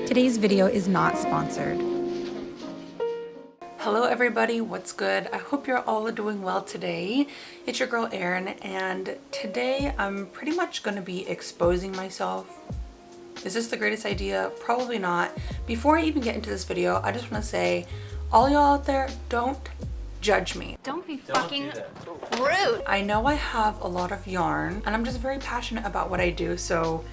Today's video is not sponsored. Hello everybody, what's good? I hope you're all doing well today. It's your girl Erin, and today I'm pretty much going to be exposing myself. Is this the greatest idea? Probably not. Before I even get into this video, I just want to say, all y'all out there, don't judge me. Don't be fucking rude. I know I have a lot of yarn, and I'm just very passionate about what I do, so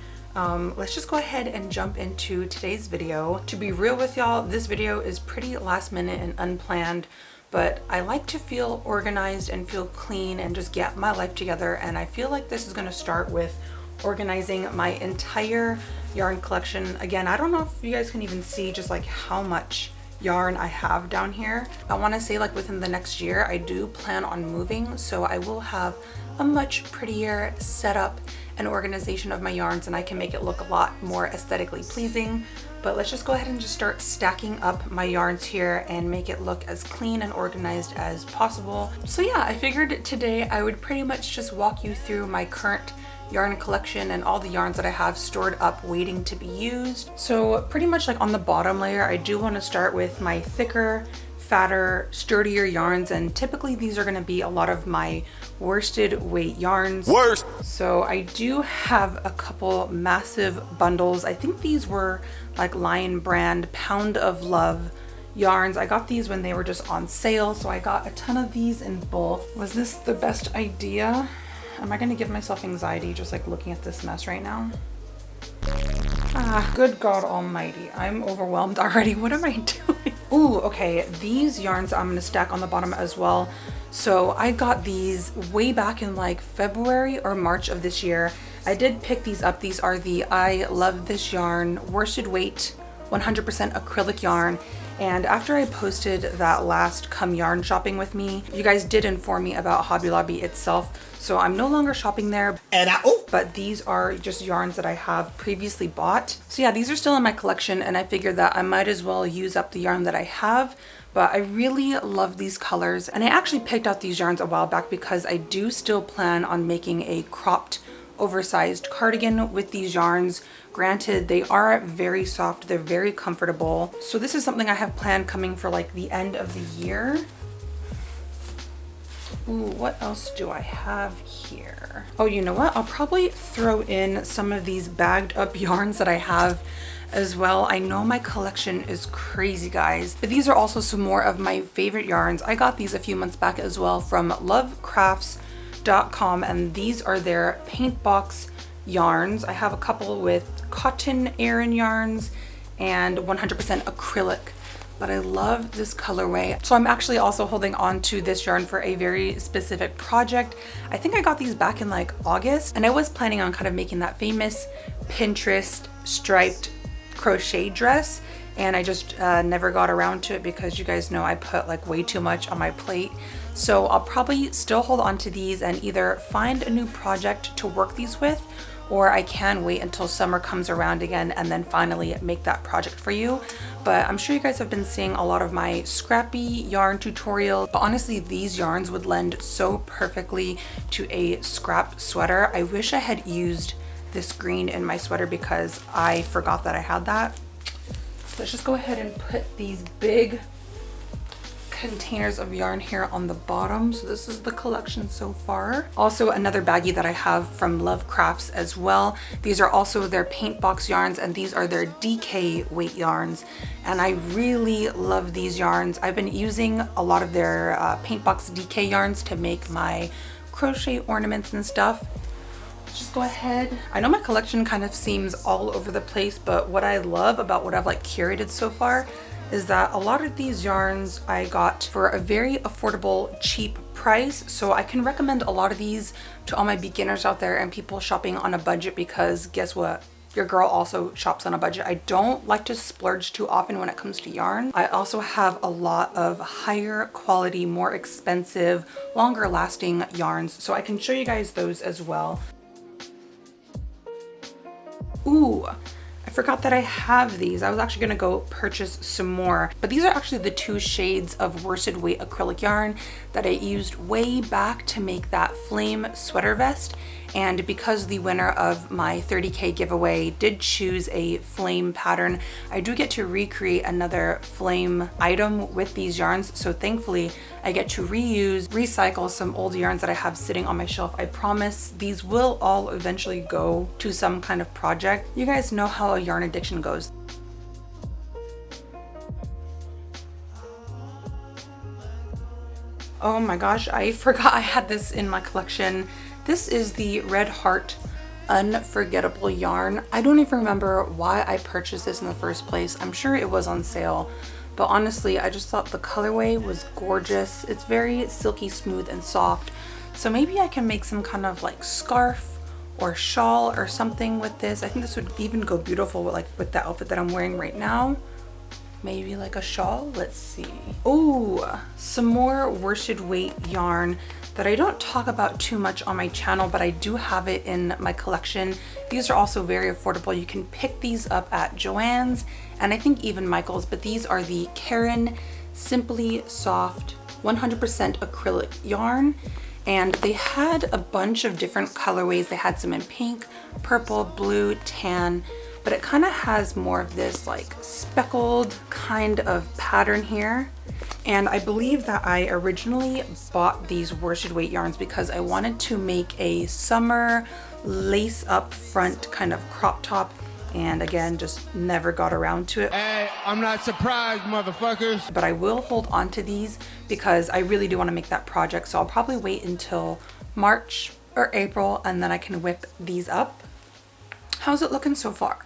let's just go ahead and jump into today's video. To be real with y'all, this video is pretty last minute and unplanned, but I like to feel organized and feel clean and just get my life together, and I feel like this is going to start with organizing my entire yarn collection. Again, I don't know if you guys can even see just like how much yarn I have down here. I want to say like within the next year I do plan on moving, so I will have a much prettier setup and organization of my yarns, and I can make it look a lot more aesthetically pleasing. But let's just go ahead and just start stacking up my yarns here and make it look as clean and organized as possible. So yeah, I figured today I would pretty much just walk you through my current yarn collection and all the yarns that I have stored up waiting to be used. So pretty much like on the bottom layer, I do want to start with my thicker, fatter, sturdier yarns, and typically these are going to be a lot of my worsted weight yarns. So I do have a couple massive bundles. I think these were like Lion brand Pound of Love yarns. I got these when they were just on sale, so I got a ton of these in bulk. Was this the best idea? Am I gonna give myself anxiety just like looking at this mess right now? Ah, good God almighty. I'm overwhelmed already. What am I doing? Ooh, okay. These yarns I'm gonna stack on the bottom as well. So I got these way back in like February or March of this year. I did pick these up. These are the I Love This Yarn worsted weight 100% acrylic yarn. And after I posted that last come yarn shopping with me, you guys did inform me about Hobby Lobby itself. So I'm no longer shopping there, but these are just yarns that I have previously bought. So yeah, these are still in my collection, and I figured that I might as well use up the yarn that I have. But I really love these colors, and I actually picked out these yarns a while back because I do still plan on making a cropped oversized cardigan with these yarns. Granted, they are very soft, they're very comfortable. So this is something I have planned coming for like the end of the year. Ooh, what else do I have here? Oh, you know what? I'll probably throw in some of these bagged up yarns that I have as well. I know my collection is crazy, guys, but these are also some more of my favorite yarns. I got these a few months back as well from lovecrafts.com, and these are their paint box yarns. I have a couple with cotton Erin yarns and 100% acrylic, but I love this colorway. So I'm actually also holding on to this yarn for a very specific project. I think I got these back in like August, and I was planning on kind of making that famous Pinterest striped crochet dress, and I just never got around to it because you guys know I put like way too much on my plate. So I'll probably still hold on to these and either find a new project to work these with, or I can wait until summer comes around again and then finally make that project for you. But I'm sure you guys have been seeing a lot of my scrappy yarn tutorials, but honestly these yarns would lend so perfectly to a scrap sweater. I wish I had used this green in my sweater because I forgot that I had that. Let's just go ahead and put these big containers of yarn here on the bottom. So this is the collection so far. Also another baggie that I have from Love Crafts as well. These are also their paint box yarns, and these are their DK weight yarns, and I really love these yarns. I've been using a lot of their paint box DK yarns to make my crochet ornaments and stuff. Let's just go ahead. I know my collection kind of seems all over the place, but what I love about what I've like curated so far is that a lot of these yarns I got for a very affordable, cheap price. So I can recommend a lot of these to all my beginners out there and people shopping on a budget, because guess what? Your girl also shops on a budget. I don't like to splurge too often when it comes to yarn. I also have a lot of higher quality, more expensive, longer lasting yarns, so I can show you guys those as well. Ooh, I forgot that I have these. I was actually gonna go purchase some more, but these are actually the 2 shades of worsted weight acrylic yarn that I used way back to make that flame sweater vest. And because the winner of my 30K giveaway did choose a flame pattern, I do get to recreate another flame item with these yarns. So thankfully I get to recycle some old yarns that I have sitting on my shelf. I promise these will all eventually go to some kind of project. You guys know how a yarn addiction goes. Oh my gosh, I forgot I had this in my collection. This is the Red Heart Unforgettable yarn. I don't even remember why I purchased this in the first place. I'm sure it was on sale, but honestly, I just thought the colorway was gorgeous. It's very silky smooth and soft. So maybe I can make some kind of like scarf or shawl or something with this. I think this would even go beautiful with the outfit that I'm wearing right now. Maybe like a shawl. Let's see. Oh, some more worsted weight yarn that I don't talk about too much on my channel, but I do have it in my collection. These are also very affordable. You can pick these up at Joann's and I think even Michael's, but these are the Erin Simply Soft 100% acrylic yarn. And they had a bunch of different colorways. They had some in pink, purple, blue, tan, but it kind of has more of this like speckled kind of pattern here. And I believe that I originally bought these worsted weight yarns because I wanted to make a summer lace up front kind of crop top. And again, just never got around to it. Hey, I'm not surprised, motherfuckers. But I will hold on to these because I really do want to make that project. So I'll probably wait until March or April and then I can whip these up. How's it looking so far?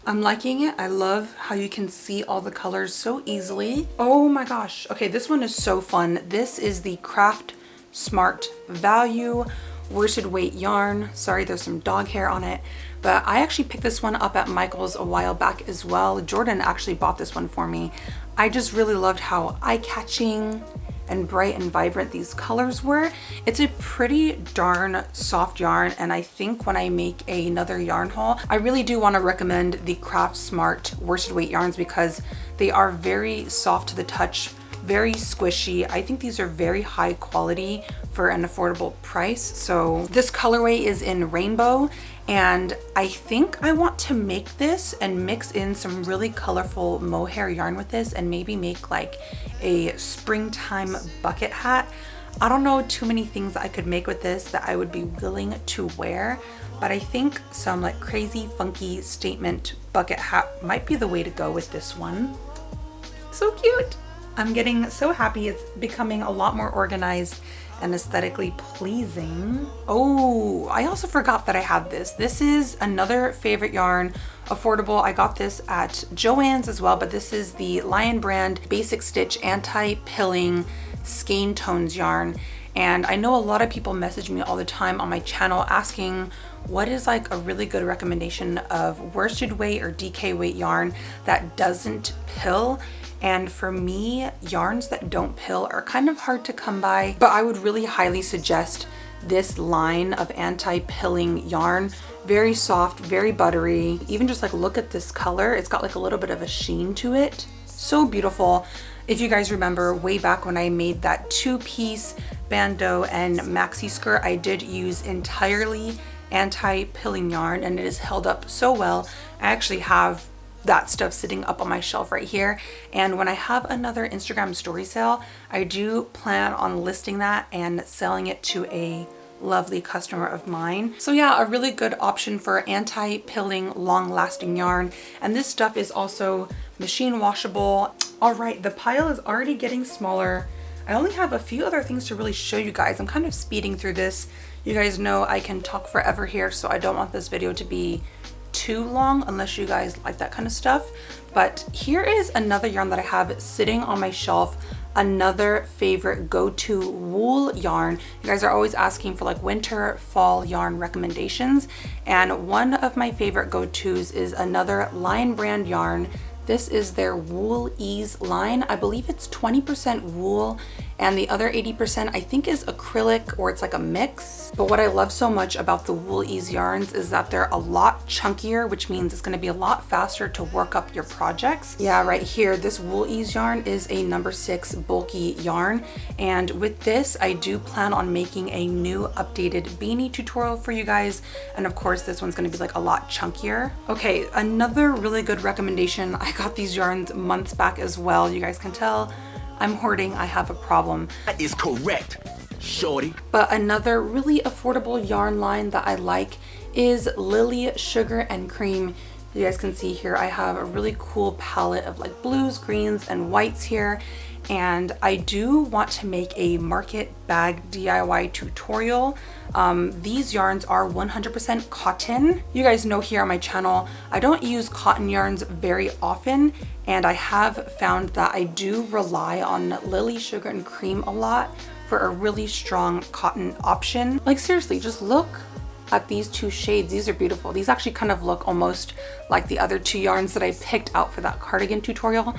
I'm liking it. I love how you can see all the colors so easily. Oh my gosh. Okay, this one is so fun. This is the Craft Smart Value worsted weight yarn. Sorry, there's some dog hair on it, but I actually picked this one up at Michael's a while back as well. Jordan actually bought this one for me. I just really loved how eye-catching and bright and vibrant these colors were. It's a pretty darn soft yarn, and I think when I make another yarn haul, I really do want to recommend the Craft Smart worsted weight yarns because they are very soft to the touch, very squishy. I think these are very high quality for an affordable price. So this colorway is in rainbow, and I think I want to make this and mix in some really colorful mohair yarn with this and maybe make like a springtime bucket hat. I don't know too many things that I could make with this that I would be willing to wear, but I think some like crazy funky statement bucket hat might be the way to go with this one. So cute. I'm getting so happy. It's becoming a lot more organized and aesthetically pleasing. Oh, I also forgot that I had this. This is another favorite yarn, affordable. I got this at Joann's as well, but this is the Lion brand Basic Stitch Anti-Pilling Skein Tones yarn. And I know a lot of people message me all the time on my channel asking what is like a really good recommendation of worsted weight or DK weight yarn that doesn't pill. And for me, yarns that don't pill are kind of hard to come by, but I would really highly suggest this line of anti-pilling yarn. Very soft, very buttery. Even just like look at this color. It's got like a little bit of a sheen to it. So beautiful. If you guys remember way back when I made that two-piece bandeau and maxi skirt, I did use entirely anti-pilling yarn and it has held up so well. I actually have that stuff sitting up on my shelf right here, and when I have another Instagram story sale, I do plan on listing that and selling it to a lovely customer of mine. So yeah, a really good option for anti-pilling long-lasting yarn, and this stuff is also machine washable. All right, the pile is already getting smaller. I only have a few other things to really show you guys. I'm kind of speeding through this. You guys know I can talk forever here, so I don't want this video to be too long unless you guys like that kind of stuff. But here is another yarn that I have sitting on my shelf, another favorite go-to wool yarn. You guys are always asking for like winter, fall yarn recommendations, and one of my favorite go-tos is another Lion brand yarn, This is their Wool Ease line. I believe it's 20% wool and the other 80% I think is acrylic, or it's like a mix. But what I love so much about the Wool Ease yarns is that they're a lot chunkier, which means it's gonna be a lot faster to work up your projects. Yeah, right here, this Wool Ease yarn is a number 6 bulky yarn. And with this, I do plan on making a new updated beanie tutorial for you guys. And of course, this one's gonna be like a lot chunkier. Okay, another really good recommendation. I got these yarns months back as well. You guys can tell I'm hoarding, I have a problem. That is correct, shorty. But another really affordable yarn line that I like is Lily Sugar and Cream. You guys can see here, I have a really cool palette of like blues, greens, and whites here. And I do want to make a market bag DIY tutorial. These yarns are 100% cotton. You guys know here on my channel, I don't use cotton yarns very often, and I have found that I do rely on Lily Sugar and Cream a lot for a really strong cotton option. Like seriously, just look at these two shades. These are beautiful. These actually kind of look almost like the other two yarns that I picked out for that cardigan tutorial.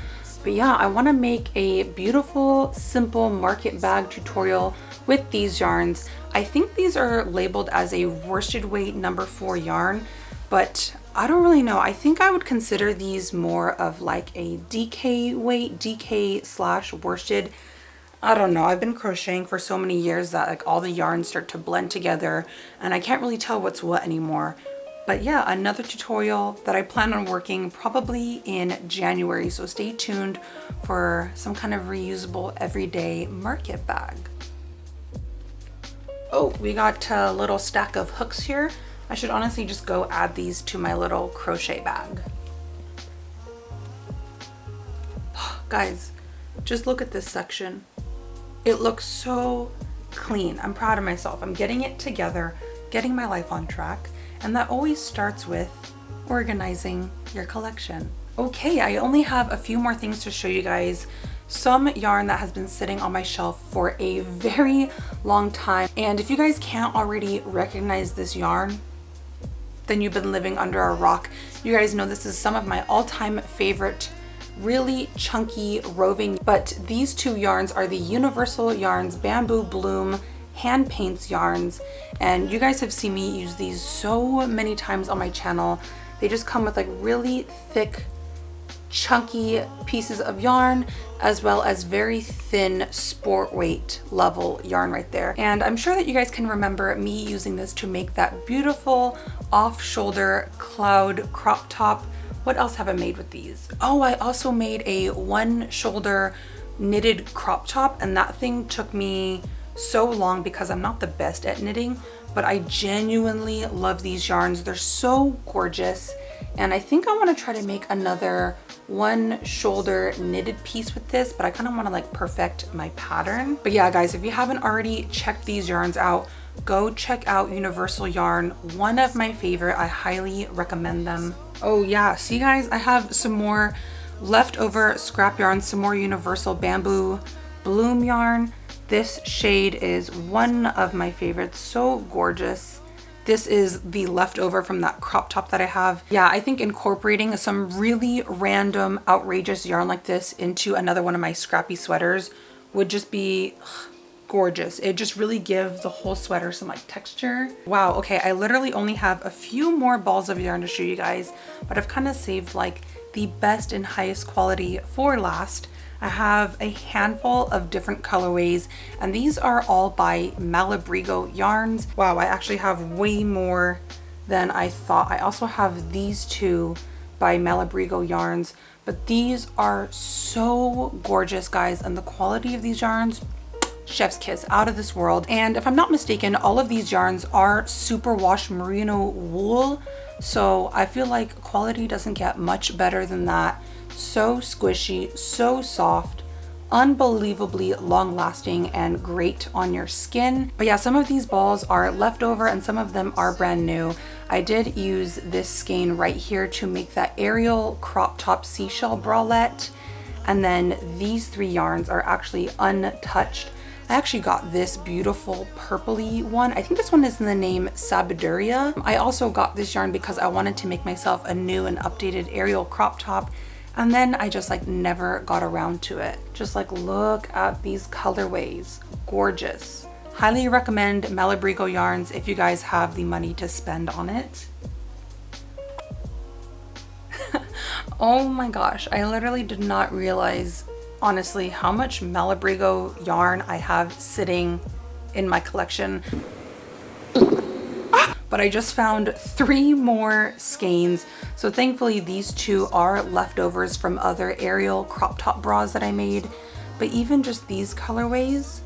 But yeah, I want to make a beautiful, simple market bag tutorial with these yarns. I think these are labeled as a worsted weight number 4 yarn, but I don't really know. I think I would consider these more of like a DK weight, DK / worsted. I don't know. I've been crocheting for so many years that like all the yarns start to blend together and I can't really tell what's what anymore. But yeah, another tutorial that I plan on working probably in January. So stay tuned for some kind of reusable everyday market bag. Oh, we got a little stack of hooks here. I should honestly just go add these to my little crochet bag. Guys, just look at this section. It looks so clean. I'm proud of myself. I'm getting it together, getting my life on track. And that always starts with organizing your collection. Okay, I only have a few more things to show you guys. Some yarn that has been sitting on my shelf for a very long time. And if you guys can't already recognize this yarn, then you've been living under a rock. You guys know this is some of my all-time favorite, really chunky roving. But these two yarns are the Universal Yarns Bamboo Bloom hand paints yarns, and you guys have seen me use these so many times on my channel. They just come with like really thick, chunky pieces of yarn, as well as very thin sport weight level yarn right there. And I'm sure that you guys can remember me using this to make that beautiful off-shoulder cloud crop top. What else have I made with these? Oh, I also made a one-shoulder knitted crop top, and that thing took me so long because I'm not the best at knitting, but I genuinely love these yarns. They're so gorgeous, and I think I want to try to make another one shoulder knitted piece with this, but I kind of want to like perfect my pattern. But yeah, guys, if you haven't already checked these yarns out, go check out Universal Yarn. One of my favorite. I highly recommend them. Oh yeah, see guys, I have some more leftover scrap yarn, some more Universal Bamboo Bloom yarn. This shade is one of my favorites, so gorgeous. This is the leftover from that crop top that I have. Yeah, I think incorporating some really random, outrageous yarn like this into another one of my scrappy sweaters would just be gorgeous. It just really gives the whole sweater some like texture. Wow, okay, I literally only have a few more balls of yarn to show you guys, but I've kind of saved like the best and highest quality for last. I have a handful of different colorways, and these are all by Malabrigo yarns. Wow, I actually have way more than I thought. I also have these two by Malabrigo yarns, but these are so gorgeous, guys, and the quality of these yarns, chef's kiss, out of this world. And if I'm not mistaken, all of these yarns are superwash merino wool, so I feel like quality doesn't get much better than that. So squishy, so soft, unbelievably long lasting, and great on your skin. But yeah, some of these balls are leftover and some of them are brand new. I did use this skein right here to make that aerial crop top seashell bralette, and then these 3 yarns are actually untouched. I actually got this beautiful purpley one. I think this one is in the name Sabiduria. I also got this yarn because I wanted to make myself a new and updated aerial crop top, And then I just like never got around to it. Just like look at these colorways, gorgeous. Highly recommend Malabrigo yarns if you guys have the money to spend on it. Oh my gosh, I literally did not realize, honestly, how much Malabrigo yarn I have sitting in my collection. But I just found 3 more skeins. So thankfully these 2 are leftovers from other Ariel crop top bras that I made. But even just these colorways,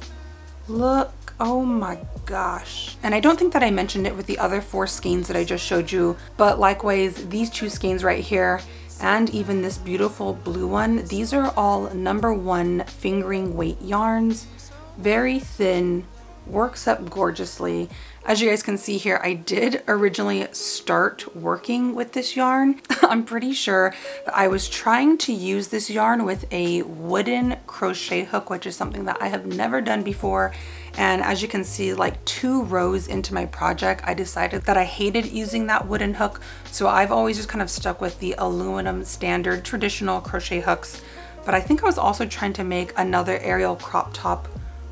look, oh my gosh. And I don't think that I mentioned it with the other 4 skeins that I just showed you, but likewise, these 2 skeins right here, and even this beautiful blue one, these are all #1 fingering weight yarns. Very thin, works up gorgeously. As you guys can see here, I did originally start working with this yarn. I'm pretty sure that I was trying to use this yarn with a wooden crochet hook, which is something that I have never done before. And as you can see, like 2 rows into my project, I decided that I hated using that wooden hook. So I've always just kind of stuck with the aluminum standard traditional crochet hooks. But I think I was also trying to make another Ariel crop top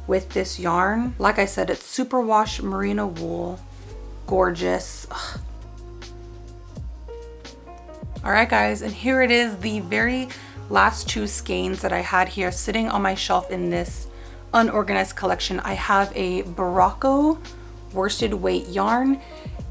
with this yarn. Like I said, it's superwash merino wool, gorgeous. Ugh. All right guys, and here it is, the very last 2 skeins that I had here sitting on my shelf in this unorganized collection. I have a Barocco worsted weight yarn,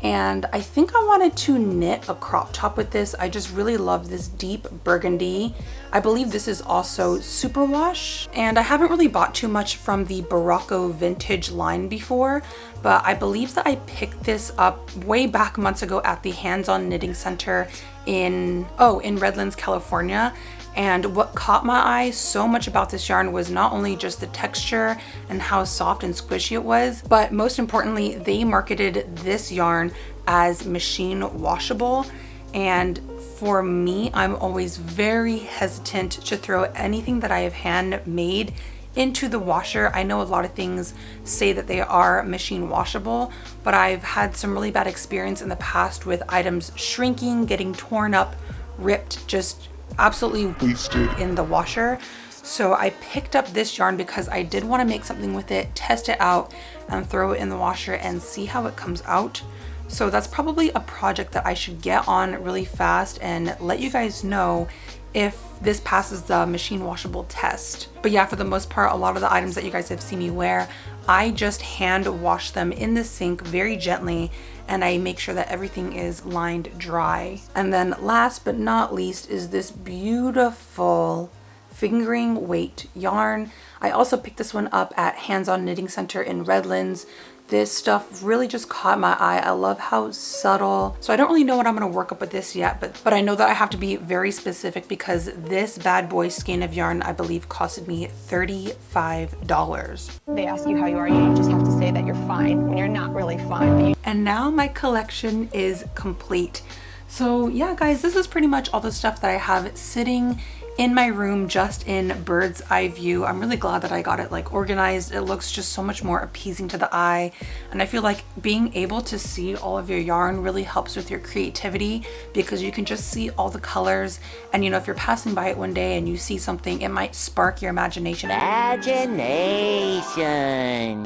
and I think I wanted to knit a crop top with this. I just really love this deep burgundy. I believe this is also superwash, and I haven't really bought too much from the Barocco vintage line before, but I believe that I picked this up way back months ago at the Hands-On Knitting Center in Redlands, California. And what caught my eye so much about this yarn was not only just the texture and how soft and squishy it was, but most importantly, they marketed this yarn as machine washable. And for me, I'm always very hesitant to throw anything that I have handmade into the washer. I know a lot of things say that they are machine washable, but I've had some really bad experience in the past with items shrinking, getting torn up, ripped, just absolutely wasted in the washer. So I picked up this yarn because I did want to make something with it, test it out, and throw it in the washer and see how it comes out. So that's probably a project that I should get on really fast and let you guys know if this passes the machine washable test. But yeah, for the most part, a lot of the items that you guys have seen me wear, I just hand wash them in the sink very gently, and I make sure that everything is lined dry. And then last but not least is this beautiful fingering weight yarn. I also picked this one up at Hands-On Knitting Center in Redlands. This stuff really just caught my eye. I love how subtle. So I don't really know what I'm gonna work up with this yet, but I know that I have to be very specific because this bad boy skein of yarn, I believe, costed me $35. They ask you how you are, you just have to say that you're fine when you're not really fine. And now my collection is complete. So yeah, guys, this is pretty much all the stuff that I have sitting in my room just in bird's eye view. I'm really glad that I got it like organized. It looks just so much more appeasing to the eye, and I feel like being able to see all of your yarn really helps with your creativity because you can just see all the colors, and you know, if you're passing by it one day and you see something, it might spark your imagination. And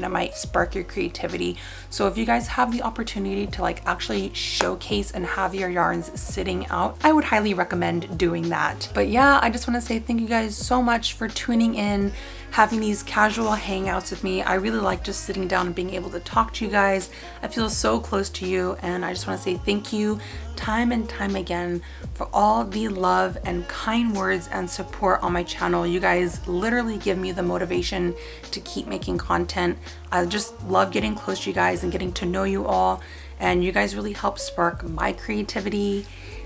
it might spark your creativity. So if you guys have the opportunity to like actually showcase and have your yarns sitting out, I would highly recommend doing that. But yeah, I just want to say thank you guys so much for tuning in, having these casual hangouts with me. I really like just sitting down and being able to talk to you guys. I feel so close to you, and I just want to say thank you time and time again for all the love and kind words and support on my channel. You guys literally give me the motivation to keep making content. I just love getting close to you guys and getting to know you all, and you guys really help spark my creativity.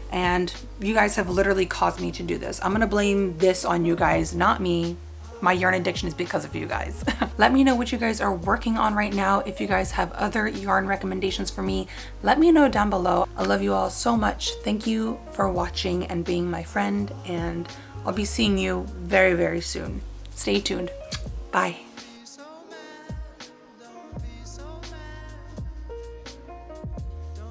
And you guys have literally caused me to do this. I'm gonna blame this on you guys, not me. My yarn addiction is because of you guys. Let me know what you guys are working on right now. If you guys have other yarn recommendations for me, let me know down below. I love you all so much. Thank you for watching and being my friend, and I'll be seeing you very, very soon. Stay tuned. Bye.